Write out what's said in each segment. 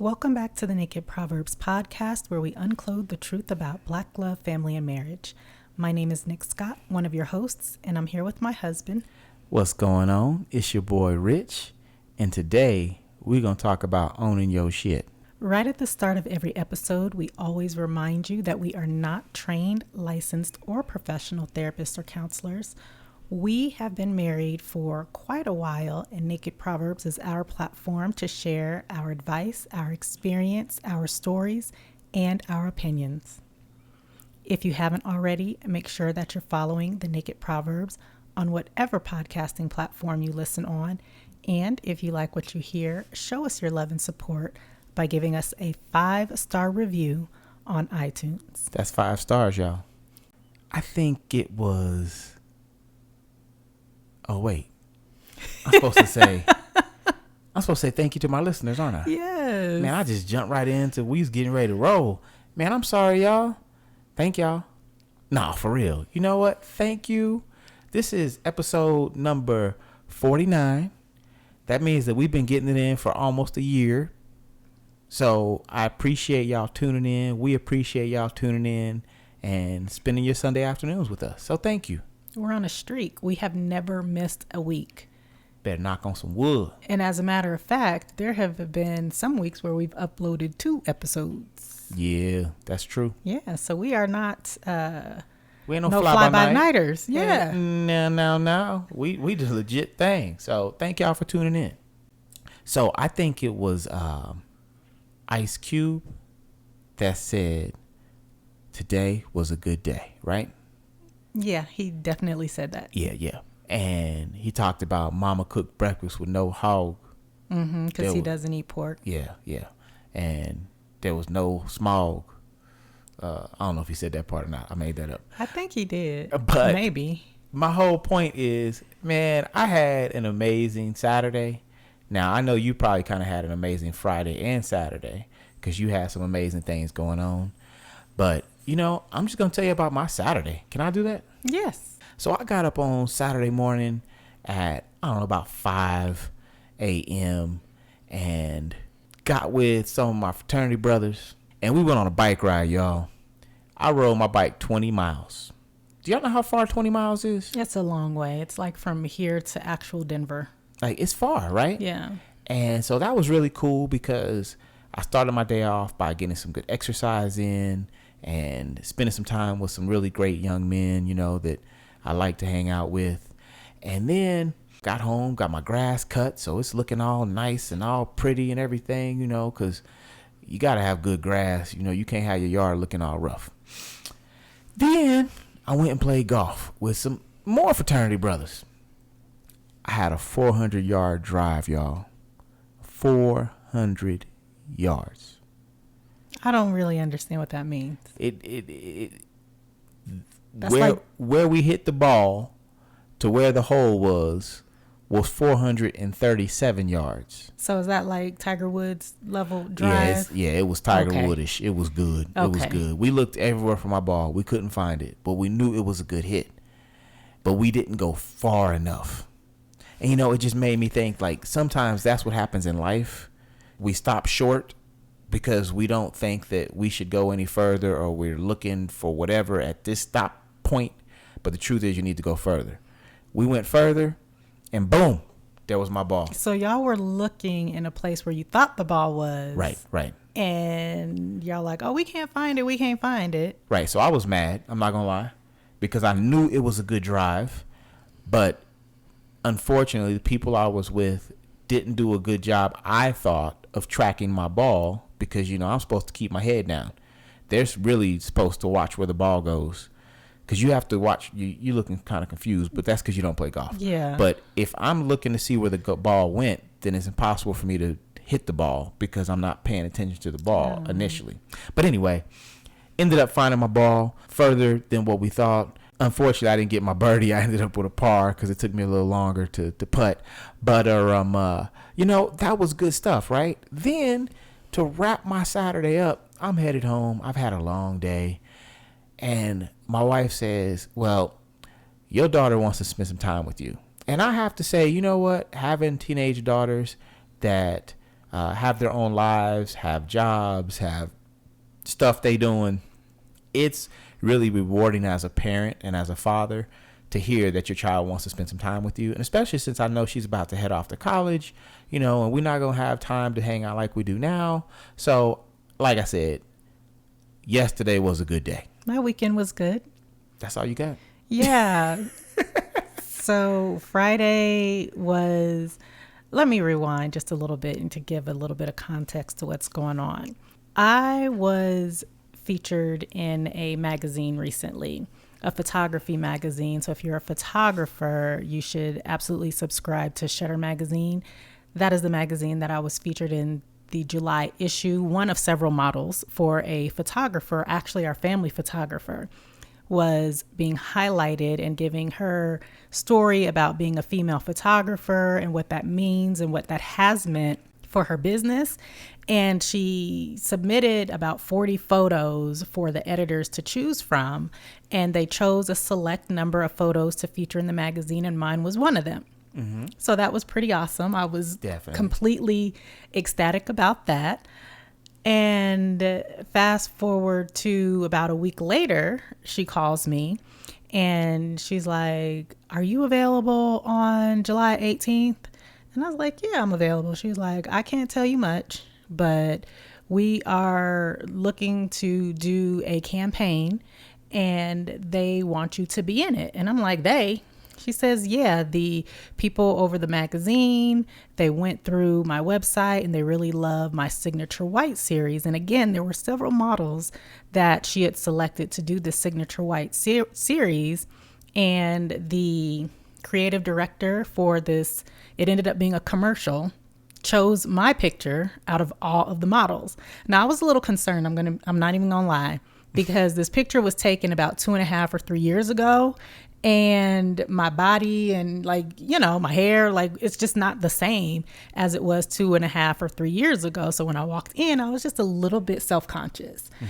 Welcome back to the Naked Proverbs podcast, where we unclothe the truth about Black love, family, and marriage. My name is Nik Scott, one of your hosts, and I'm here with my husband. What's going on? It's your boy Rich, and today we're going to talk about owning your shit. Right at the start of every episode, we always remind you that we are not trained, licensed, or professional therapists or counselors. We have been married for quite a while, and Naked Proverbs is our platform to share our advice, our experience, our stories, and our opinions. If you haven't already, make sure that you're following the Naked Proverbs on whatever podcasting platform you listen on. And if you like what you hear, show us your love and support by giving us a 5-star review on iTunes. That's 5 stars, y'all. I think it was... Oh, wait. I'm supposed to say thank you to my listeners, aren't I? Yes. Man, I just jumped right into we was getting ready to roll. Man, I'm sorry, y'all. Thank y'all. Nah, for real. You know what? Thank you. This is episode number 49. That means that we've been getting it in for almost a year. So I appreciate y'all tuning in. We appreciate y'all tuning in and spending your Sunday afternoons with us. So thank you. We're on a streak. We have never missed a week. Better knock on some wood. And as a matter of fact, there have been some weeks where we've uploaded 2 episodes. Yeah, that's true. Yeah, so we are not we ain't no fly-by-nighters. Yeah. No. We did a legit thing. So thank y'all for tuning in. So I think it was Ice Cube that said today was a good day, right? Yeah, he definitely said that. Yeah. And he talked about mama cooked breakfast with no hog. Because he doesn't eat pork. Yeah. And there was no smog. I don't know if he said that part or not. I made that up. I think he did. But maybe. My whole point is, man, I had an amazing Saturday. Now, I know you probably kind of had an amazing Friday and Saturday because you had some amazing things going on. But, you know, I'm just going to tell you about my Saturday. Can I do that? Yes. So I got up on Saturday morning at, I don't know, about 5 a.m. and got with some of my fraternity brothers. And we went on a bike ride, y'all. I rode my bike 20 miles. Do y'all know how far 20 miles is? It's a long way. It's like from here to actual Denver. Like, it's far, right? Yeah. And so that was really cool because I started my day off by getting some good exercise in and spending some time with some really great young men, you know, that I like to hang out with. And then got home, got my grass cut, so it's looking all nice and all pretty and everything, you know, because you got to have good grass. You know, you can't have your yard looking all rough. Then I went and played golf with some more fraternity brothers. I had a 400-yard drive, y'all. 400 yards. I don't really understand what that means. Where we hit the ball to where the hole was 437 yards. So is that like Tiger Woods level drive? Yeah, it was Tiger Woodish. It was good. Okay. It was good. We looked everywhere for my ball. We couldn't find it, but we knew it was a good hit. But we didn't go far enough. And, you know, it just made me think, like, sometimes that's what happens in life. We stop short because we don't think that we should go any further, or we're looking for whatever at this stop point. But the truth is you need to go further. We went further, and boom, there was my ball. So y'all were looking in a place where you thought the ball was. Right. And y'all like, oh, we can't find it. Right. So I was mad. I'm not going to lie. Because I knew it was a good drive. But unfortunately, the people I was with didn't do a good job, I thought, of tracking my ball. Because, you know, I'm supposed to keep my head down. They're really supposed to watch where the ball goes. Because you have to watch. You're looking kind of confused. But that's because you don't play golf. Yeah. But if I'm looking to see where the ball went, then it's impossible for me to hit the ball because I'm not paying attention to the ball initially. But anyway, ended up finding my ball further than what we thought. Unfortunately, I didn't get my birdie. I ended up with a par because it took me a little longer to putt. But, you know, that was good stuff, right? Then, to wrap my Saturday up, I'm headed home. I've had a long day. And my wife says, well, your daughter wants to spend some time with you. And I have to say, you know what? Having teenage daughters that have their own lives, have jobs, have stuff they doing. It's really rewarding as a parent and as a father to hear that your child wants to spend some time with you. And especially since I know she's about to head off to college, and we're not going to have time to hang out like we do now. So, like I said, yesterday was a good day. My weekend was good. That's all you got? Yeah. So Friday was, let me rewind just a little bit and to give a little bit of context to what's going on. I was featured in a magazine recently, a photography magazine. So if you're a photographer, you should absolutely subscribe to Shutter Magazine. That is the magazine that I was featured in the July issue, one of several models for a photographer, actually our family photographer, was being highlighted and giving her story about being a female photographer and what that means and what that has meant for her business. And she submitted about 40 photos for the editors to choose from, and they chose a select number of photos to feature in the magazine, and mine was one of them. Mm-hmm. So that was pretty awesome. I was completely ecstatic about that. And fast forward to about a week later, she calls me and she's like, "Are you available on July 18th? And I was like, "Yeah, I'm available." She's like, "I can't tell you much, but we are looking to do a campaign and they want you to be in it." And I'm like, "They?" She says, "Yeah, the people over the magazine, they went through my website and they really love my Signature White series." And again, there were several models that she had selected to do the Signature White series. And the creative director for this, it ended up being a commercial, chose my picture out of all of the models. Now I was a little concerned. I'm not even gonna lie, because this picture was taken about 2.5 or 3 years ago. And my body and my hair, it's just not the same as it was 2.5 or 3 years ago. So when I walked in, I was just a little bit self-conscious. Mm-hmm.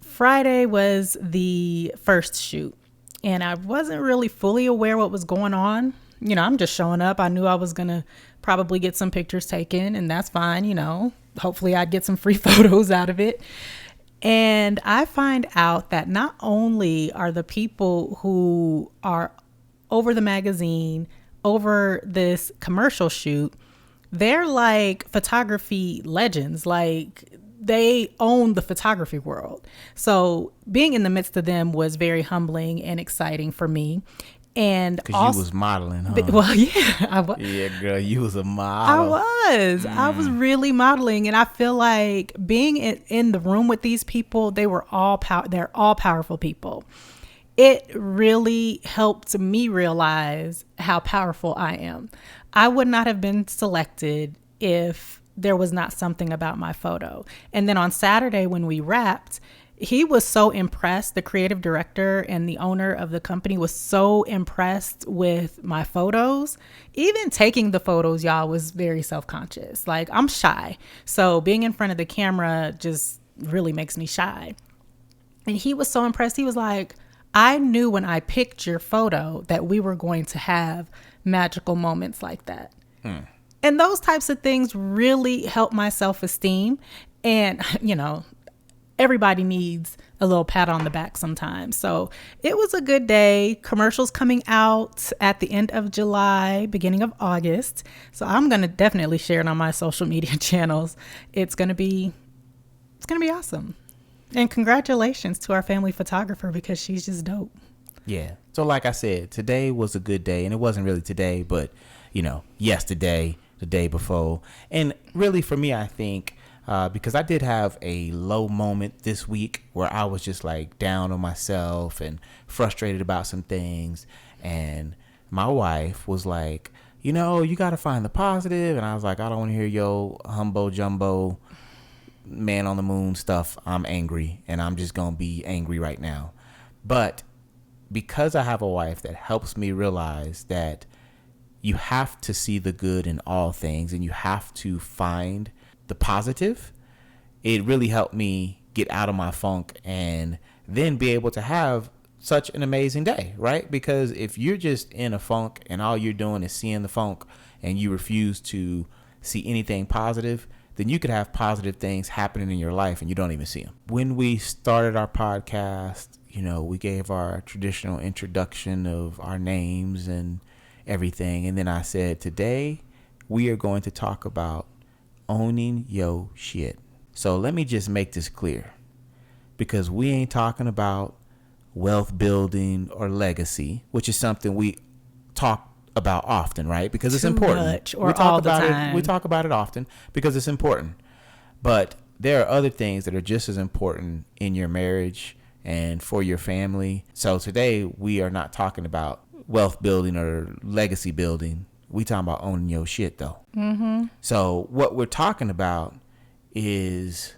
Friday was the first shoot and I wasn't really fully aware what was going on. I'm just showing up. I knew I was going to probably get some pictures taken, and that's fine. Hopefully I'd get some free photos out of it. And I find out that not only are the people who are over the magazine, over this commercial shoot, they're like photography legends. Like they own the photography world. So being in the midst of them was very humbling and exciting for me. And because you was modeling, huh? Well, yeah, I was. Yeah, girl, you was a model. I was really modeling, and I feel like being in the room with these people, they're all powerful people. It really helped me realize how powerful I am. I would not have been selected if there was not something about my photo. And then on Saturday when we wrapped, he was so impressed. The creative director and the owner of the company was so impressed with my photos. Even taking the photos, y'all, was very self-conscious. Like, I'm shy. So being in front of the camera just really makes me shy. And he was so impressed. He was like, "I knew when I picked your photo that we were going to have magical moments like that." And those types of things really help my self-esteem. And, everybody needs a little pat on the back sometimes. So it was a good day. Commercials coming out at the end of July, beginning of August. So I'm going to definitely share it on my social media channels. It's going to be awesome. And congratulations to our family photographer, because she's just dope. Yeah. So like I said, today was a good day, and it wasn't really today, but yesterday, the day before. And really for me, I think, because I did have a low moment this week where I was just like down on myself and frustrated about some things. And my wife was like, you got to find the positive. And I was like, I don't want to hear your humbo jumbo man on the moon stuff. I'm angry, and I'm just going to be angry right now. But because I have a wife that helps me realize that you have to see the good in all things and you have to find the positive, it really helped me get out of my funk and then be able to have such an amazing day, right? Because if you're just in a funk and all you're doing is seeing the funk and you refuse to see anything positive, then you could have positive things happening in your life and you don't even see them. When we started our podcast, we gave our traditional introduction of our names and everything. And then I said, today we are going to talk about owning your shit. So let me just make this clear, because we ain't talking about wealth building or legacy, which is something we talk about often, right? Because it's important. Much, or all the time. We talk about it often because it's important. But there are other things that are just as important in your marriage and for your family. So today we are not talking about wealth building or legacy building. We talking about owning your shit, though. Mm-hmm. So what we're talking about is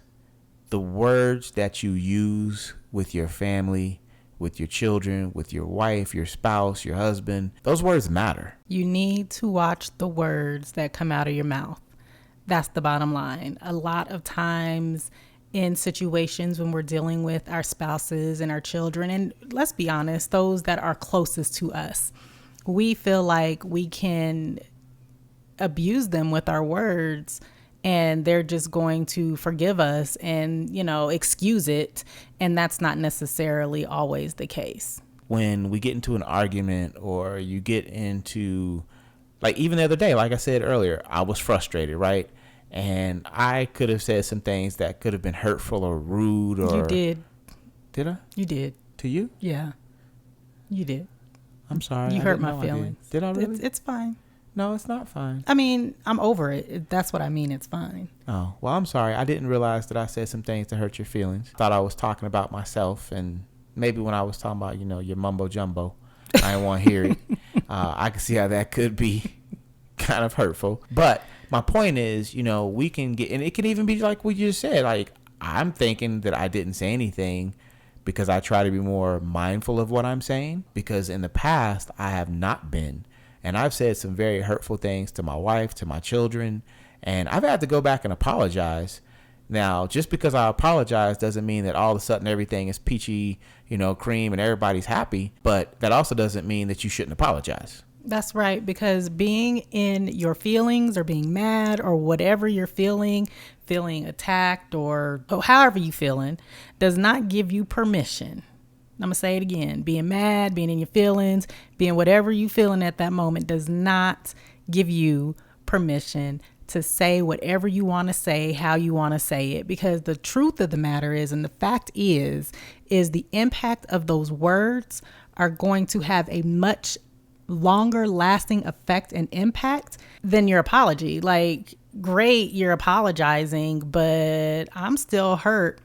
the words that you use with your family, with your children, with your wife, your spouse, your husband. Those words matter. You need to watch the words that come out of your mouth. That's the bottom line. A lot of times in situations when we're dealing with our spouses and our children, and let's be honest, those that are closest to us, we feel like we can abuse them with our words and they're just going to forgive us and, excuse it. And that's not necessarily always the case. When we get into an argument, or you get into, like even the other day, like I said earlier, I was frustrated, right? And I could have said some things that could have been hurtful or rude. Or You did. Did I? You did. To you? Yeah, you did. I'm sorry. You hurt my feelings. Did I really? It's fine. No, it's not fine. I mean, I'm over it. That's what I mean. It's fine. Oh, well, I'm sorry. I didn't realize that I said some things to hurt your feelings. Thought I was talking about myself, and maybe when I was talking about, your mumbo jumbo, I didn't want to hear it. I can see how that could be kind of hurtful. But my point is, we can get, and it can even be like what you just said. Like, I'm thinking that I didn't say anything because I try to be more mindful of what I'm saying, because in the past I have not been. And I've said some very hurtful things to my wife, to my children, and I've had to go back and apologize. Now, just because I apologize doesn't mean that all of a sudden everything is peachy, cream and everybody's happy. But that also doesn't mean that you shouldn't apologize. That's right, because being in your feelings or being mad or whatever you're feeling attacked or however you feeling, does not give you permission. I'm going to say it again. Being mad, being in your feelings, being whatever you feeling at that moment does not give you permission to say whatever you want to say, how you want to say it. Because the truth of the matter is, and the fact is the impact of those words are going to have a much longer lasting effect and impact than your apology. Like, great, you're apologizing, but I'm still hurt.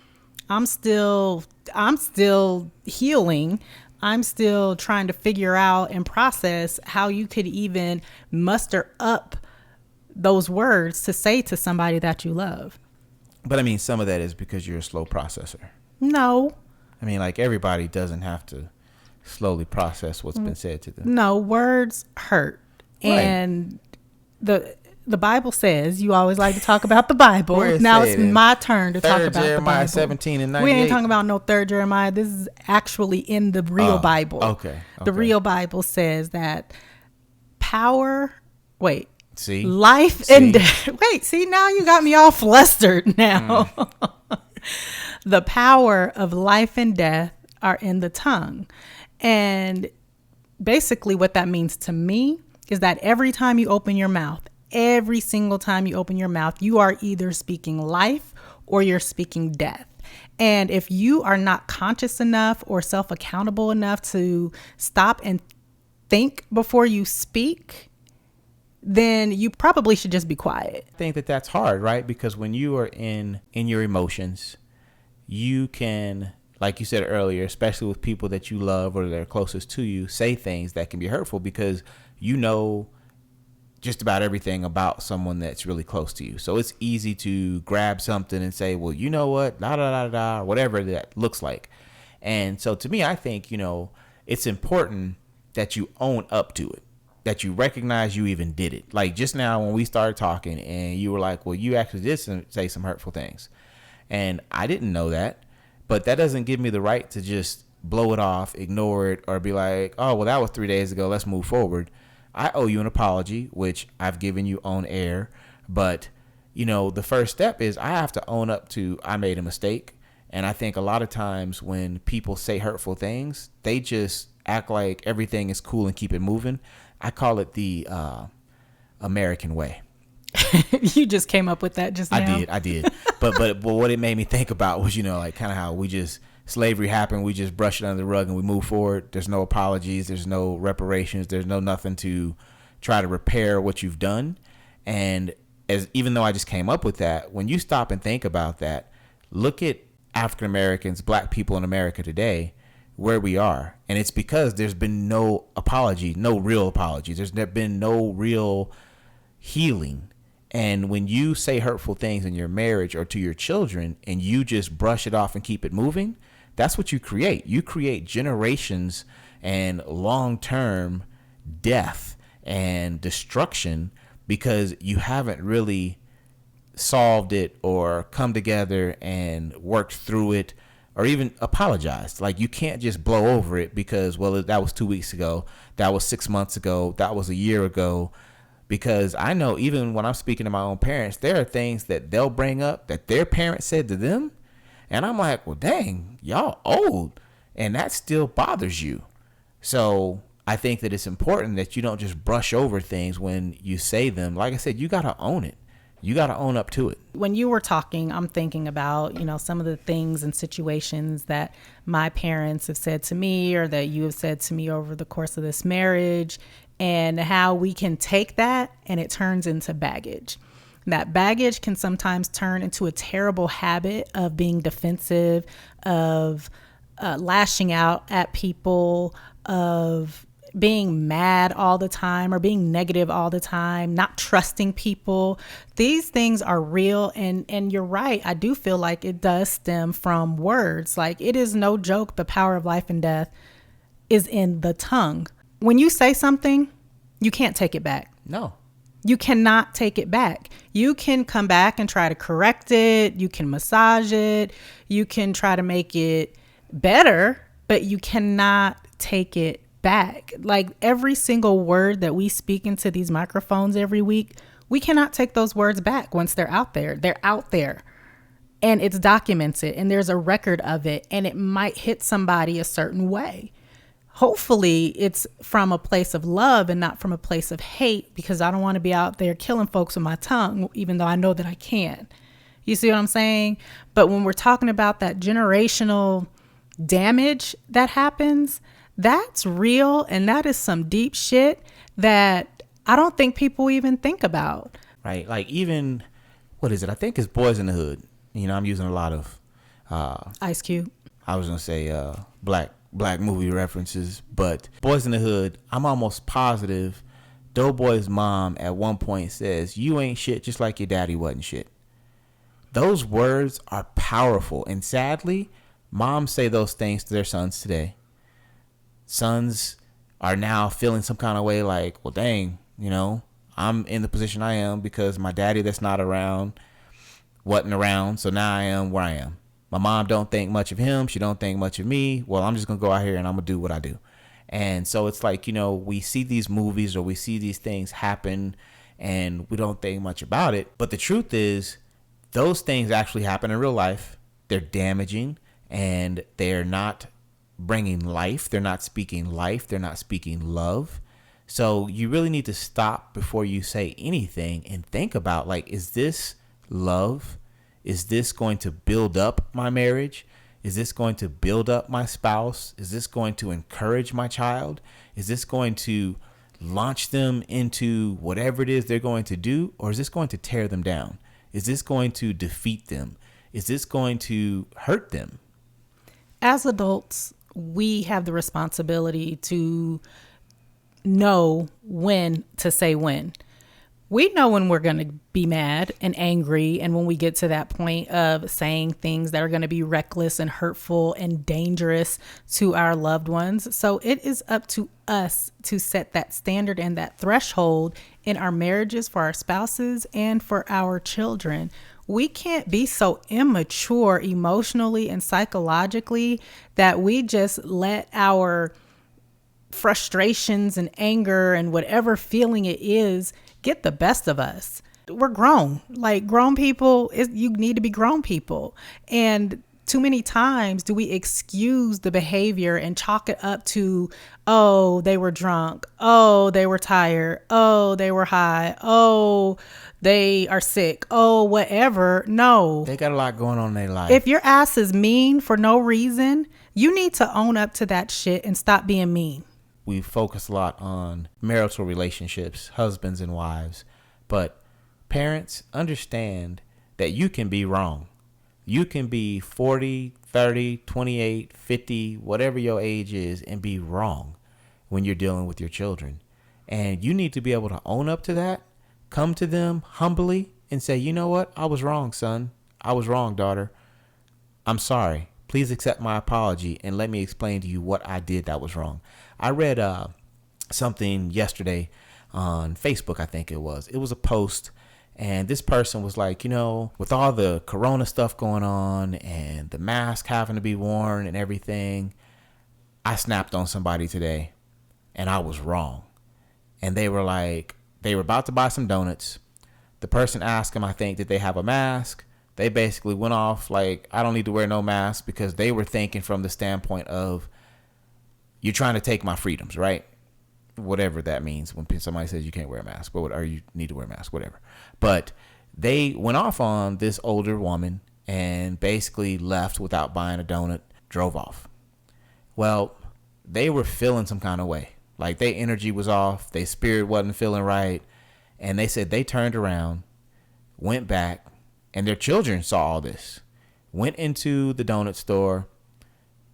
I'm still healing. I'm still trying to figure out and process how you could even muster up those words to say to somebody that you love. But I mean, some of that is because you're a slow processor. No. I mean, like, everybody doesn't have to slowly process what's been said to them. No, words hurt. Right. And the Bible says, you always like to talk about the Bible. Now it's my turn to talk about Jeremiah the Bible. 17 and 98. We ain't talking about no 3rd Jeremiah. This is actually in the real Bible. Okay. The real Bible says that life See? and death. Wait, see, now you got me all flustered now. The power of life and death are in the tongue. And basically what that means to me is that every time you open your mouth, every single time you open your mouth, you are either speaking life or you're speaking death. And if you are not conscious enough or self-accountable enough to stop and think before you speak, then you probably should just be quiet. I think that that's hard, right? Because when you are in your emotions, you can, like you said earlier, especially with people that you love or that are closest to you, say things that can be hurtful because you know just about everything about someone that's really close to you. So it's easy to grab something and say, well, you know what, or whatever that looks like. And so to me, I think, it's important that you own up to it, that you recognize you even did it. Like just now when we started talking and you were like, well, you actually did say some hurtful things. And I didn't know that, but that doesn't give me the right to just blow it off, ignore it, or be like, oh, well, that was 3 days ago. Let's move forward. I owe you an apology, which I've given you on air, But, the first step is I have to own up to I made a mistake. And I think a lot of times when people say hurtful things, they just act like everything is cool and keep it moving. I call it the American way. You just came up with that just now. I did. But what it made me think about was, like kind of how slavery happened. We just brush it under the rug and we move forward. There's no apologies. There's no reparations. There's no nothing to try to repair what you've done. And even though I just came up with that, when you stop and think about that, look at African Americans, black people in America today, where we are. And it's because there's been no apology, no real apologies. There's been no real healing. And when you say hurtful things in your marriage or to your children and you just brush it off and keep it moving, that's what you create. You create generations and long-term death and destruction because you haven't really solved it or come together and worked through it or even apologized. Like, you can't just blow over it because, well, that was 2 weeks ago, that was 6 months ago, that was a year ago. Because I know even when I'm speaking to my own parents, there are things that they'll bring up that their parents said to them. And I'm like, well, dang, y'all old. And that still bothers you. So I think that it's important that you don't just brush over things when you say them. Like I said, you got to own it. You got to own up to it. When you were talking, I'm thinking about, some of the things and situations that my parents have said to me or that you have said to me over the course of this marriage, and how we can take that and it turns into baggage. That baggage can sometimes turn into a terrible habit of being defensive, of lashing out at people, of being mad all the time or being negative all the time, not trusting people. These things are real. And you're right. I do feel like it does stem from words. Like, it is no joke. The power of life and death is in the tongue. When you say something, you can't take it back. No. You cannot take it back. You can come back and try to correct it. You can massage it. You can try to make it better, but you cannot take it back. Like, every single word that we speak into these microphones every week, we cannot take those words back once they're out there. They're out there and it's documented and there's a record of it, and it might hit somebody a certain way. Hopefully it's from a place of love and not from a place of hate, because I don't want to be out there killing folks with my tongue, even though I know that I can. You see what I'm saying? But when we're talking about that generational damage that happens, that's real. And that is some deep shit that I don't think people even think about. Right. Like, even, what is it? I think it's Boys in the Hood. I'm using a lot of Ice Cube. I was going to say black movie references, but Boys in the Hood, I'm almost positive Doughboy's mom at one point says, "You ain't shit just like your daddy wasn't shit." Those words are powerful, and sadly, moms say those things to their sons today. Sons are now feeling some kind of way like, well, dang, I'm in the position I am because my daddy that's not around wasn't around, so now I am where I am. My mom don't think much of him. She don't think much of me. Well, I'm just going to go out here and I'm going to do what I do. And so it's like, we see these movies or we see these things happen and we don't think much about it. But the truth is, those things actually happen in real life. They're damaging and they're not bringing life. They're not speaking life. They're not speaking love. So you really need to stop before you say anything and think about, like, is this love? Is this going to build up my marriage? Is this going to build up my spouse? Is this going to encourage my child? Is this going to launch them into whatever it is they're going to do? Or is this going to tear them down? Is this going to defeat them? Is this going to hurt them? As adults, we have the responsibility to know when to say when. We know when we're going to be mad and angry, and when we get to that point of saying things that are going to be reckless and hurtful and dangerous to our loved ones. So it is up to us to set that standard and that threshold in our marriages for our spouses and for our children. We can't be so immature emotionally and psychologically that we just let our frustrations and anger and whatever feeling it is get the best of us. we're grown. Like grown people, you need to be grown people. And too many times do we excuse the behavior and chalk it up to, oh, they were drunk. Oh, they were tired. Oh, they were high. Oh, they are sick. Oh, whatever. No. They got a lot going on in their life. If your ass is mean for no reason, you need to own up to that shit and stop being mean. We focus a lot on marital relationships, husbands and wives, but parents, understand that you can be wrong. You can be 40, 30, 28, 50, whatever your age is, and be wrong when you're dealing with your children. And you need to be able to own up to that, come to them humbly and say, you know what? I was wrong, son. I was wrong, daughter. I'm sorry. Please accept my apology and let me explain to you what I did that was wrong. I read something yesterday on Facebook, I think it was. It was a post. And this person was like, with all the corona stuff going on and the mask having to be worn and everything, I snapped on somebody today and I was wrong. And they were like, they were about to buy some donuts. The person asked them, I think, did they have a mask? They basically went off like, I don't need to wear no mask, because they were thinking from the standpoint of, you're trying to take my freedoms, right? Whatever that means when somebody says you can't wear a mask, or you need to wear a mask, whatever. But they went off on this older woman and basically left without buying a donut, drove off. Well, they were feeling some kind of way. Like their energy was off, their spirit wasn't feeling right. And they said they turned around, went back, and their children saw all this. Went into the donut store,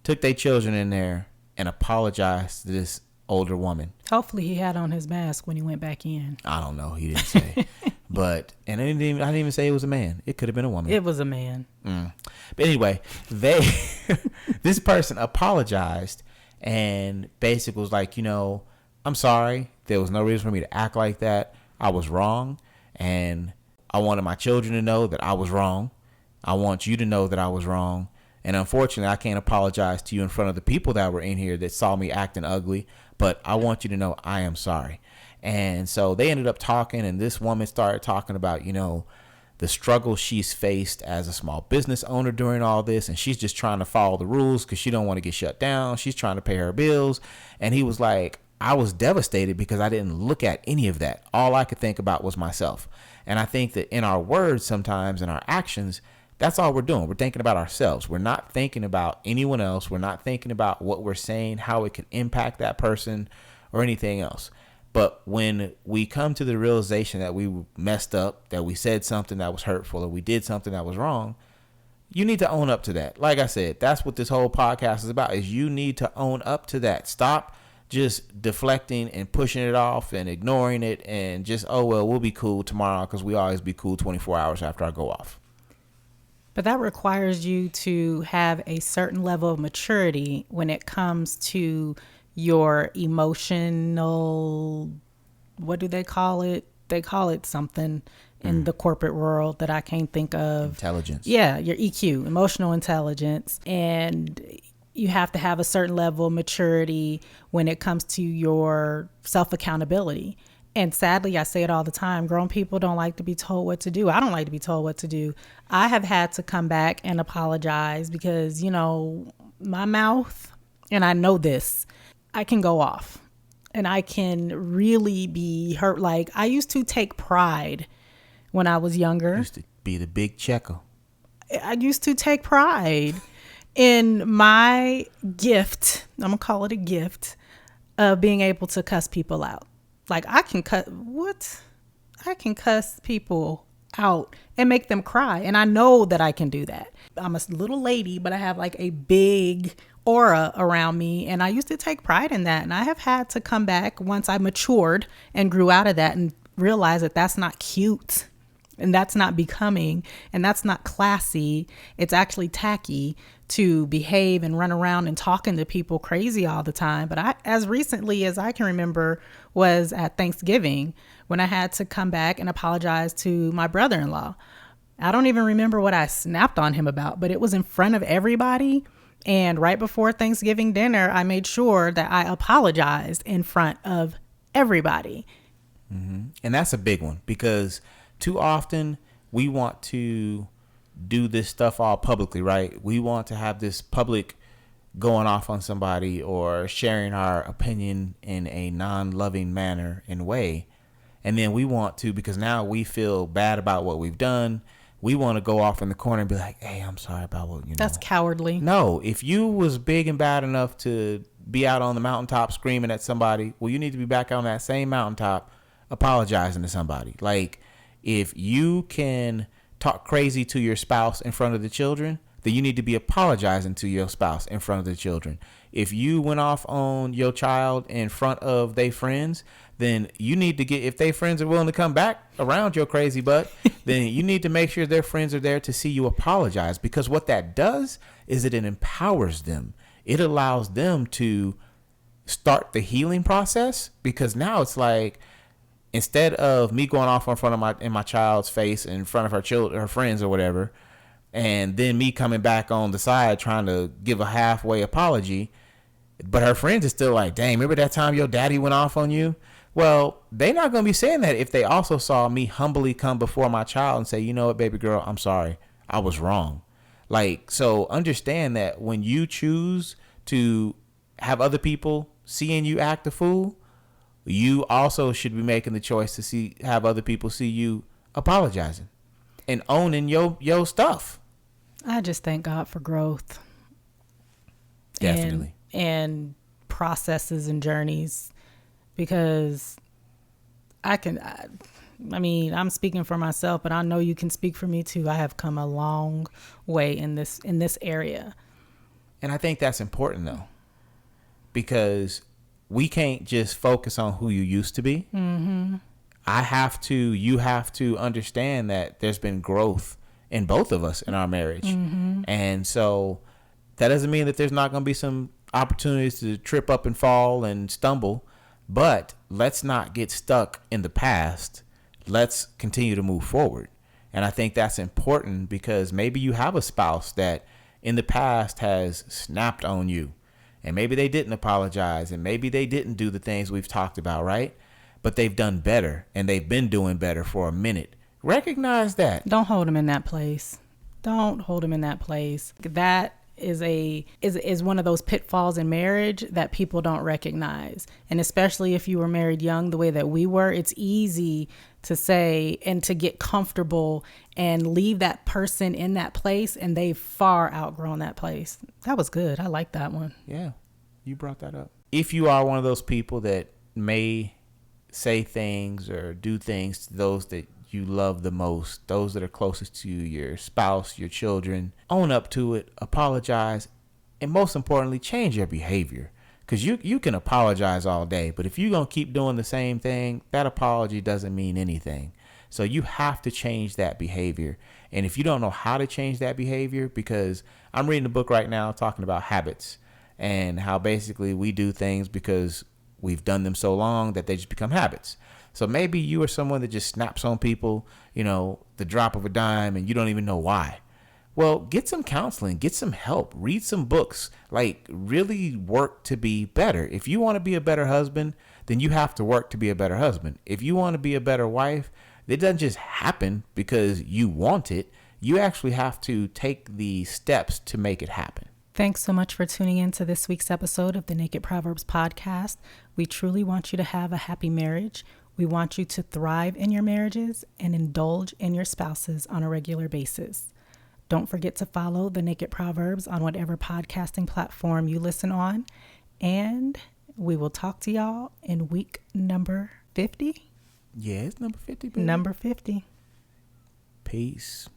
took their children in there, and apologized to this older woman. Hopefully he had on his mask when he went back in. I don't know. He didn't say. But, and I didn't even say it was a man. It could have been a woman. It was a man. But anyway, this person apologized and basically was like, I'm sorry. There was no reason for me to act like that. I was wrong. And I wanted my children to know that I was wrong. I want you to know that I was wrong. And unfortunately, I can't apologize to you in front of the people that were in here that saw me acting ugly. But I want you to know I am sorry. And so they ended up talking, and this woman started talking about, the struggle she's faced as a small business owner during all this. And she's just trying to follow the rules because she don't want to get shut down. She's trying to pay her bills. And he was like, I was devastated because I didn't look at any of that. All I could think about was myself. And I think that in our words sometimes, in our actions, that's all we're doing. We're thinking about ourselves. We're not thinking about anyone else. We're not thinking about what we're saying, how it could impact that person or anything else. But when we come to the realization that we messed up, that we said something that was hurtful, or we did something that was wrong, you need to own up to that. Like I said, that's what this whole podcast is about, is you need to own up to that. Stop just deflecting and pushing it off and ignoring it and just, oh, well, we'll be cool tomorrow, because we always be cool 24 hours after I go off. But that requires you to have a certain level of maturity when it comes to your emotional, what do they call it? They call it something in the corporate world that I can't think of. Intelligence. Yeah, your EQ, emotional intelligence. And you have to have a certain level of maturity when it comes to your self-accountability. And sadly, I say it all the time, grown people don't like to be told what to do. I don't like to be told what to do. I have had to come back and apologize because, my mouth, and I know this, I can go off and I can really be hurt. Like I used to take pride when I was younger. Used to be the big checker. I used to take pride in my gift, I'm going to call it a gift, of being able to cuss people out. Like I can cuss people out and make them cry. And I know that I can do that. I'm a little lady, but I have like a big aura around me. And I used to take pride in that. And I have had to come back once I matured and grew out of that and realized that that's not cute and that's not becoming and that's not classy. It's actually tacky to behave and run around and talking to people crazy all the time. But as recently as I can remember was at Thanksgiving when I had to come back and apologize to my brother-in-law. I don't even remember what I snapped on him about, but it was in front of everybody. And right before Thanksgiving dinner, I made sure that I apologized in front of everybody. Mm-hmm. And that's a big one, because too often we want to do this stuff all publicly, right? We want to have this public going off on somebody or sharing our opinion in a non-loving manner and way. And then we want to, because now we feel bad about what we've done, we want to go off in the corner and be like, hey, I'm sorry about what, That's cowardly. No, if you was big and bad enough to be out on the mountaintop screaming at somebody, well, you need to be back on that same mountaintop apologizing to somebody. Like, if you can talk crazy to your spouse in front of the children, then you need to be apologizing to your spouse in front of the children. If you went off on your child in front of their friends, then you need to get, if their friends are willing to come back around your crazy butt, then you need to make sure their friends are there to see you apologize. Because what that does is it empowers them. It allows them to start the healing process, because now it's like, instead of me going off in front of my child's face in front of her friends or whatever, and then me coming back on the side trying to give a halfway apology, but her friends are still like, dang, remember that time your daddy went off on you? Well, they're not going to be saying that if they also saw me humbly come before my child and say, you know what, baby girl, I'm sorry. I was wrong. Like, so understand that when you choose to have other people seeing you act a fool, you also should be making the choice to have other people see you apologizing and owning your stuff. I just thank God for growth. Definitely. And processes and journeys, because I'm speaking for myself, but I know you can speak for me too. I have come a long way in this area. And I think that's important though, because we can't just focus on who you used to be. Mm-hmm. You have to understand that there's been growth in both of us in our marriage. Mm-hmm. And so that doesn't mean that there's not going to be some opportunities to trip up and fall and stumble, but let's not get stuck in the past. Let's continue to move forward. And I think that's important, because maybe you have a spouse that in the past has snapped on you, and maybe they didn't apologize, and maybe they didn't do the things we've talked about, right? But they've done better, and they've been doing better for a minute. Recognize that. Don't hold them in that place. Don't hold them in that place. That is one of those pitfalls in marriage that people don't recognize. And especially if you were married young, the way that we were, it's easy to say and to get comfortable and leave that person in that place, and they've far outgrown that place. That was good. I like that one. Yeah, you brought that up. If you are one of those people that may say things or do things to those that you love the most, those that are closest to you, your spouse, your children, own up to it, apologize, and most importantly, change your behavior. Because you can apologize all day, but if you're going to keep doing the same thing, that apology doesn't mean anything. So you have to change that behavior. And if you don't know how to change that behavior, because I'm reading a book right now talking about habits and how basically we do things because we've done them so long that they just become habits. So maybe you are someone that just snaps on people, the drop of a dime, and you don't even know why. Well, get some counseling, get some help, read some books, like really work to be better. If you want to be a better husband, then you have to work to be a better husband. If you want to be a better wife, it doesn't just happen because you want it. You actually have to take the steps to make it happen. Thanks so much for tuning in to this week's episode of the Naked Proverbs podcast. We truly want you to have a happy marriage. We want you to thrive in your marriages and indulge in your spouses on a regular basis. Don't forget to follow the Naked Proverbs on whatever podcasting platform you listen on. And we will talk to y'all in week number 50. Yeah, it's number 50, baby. Number 50. Peace.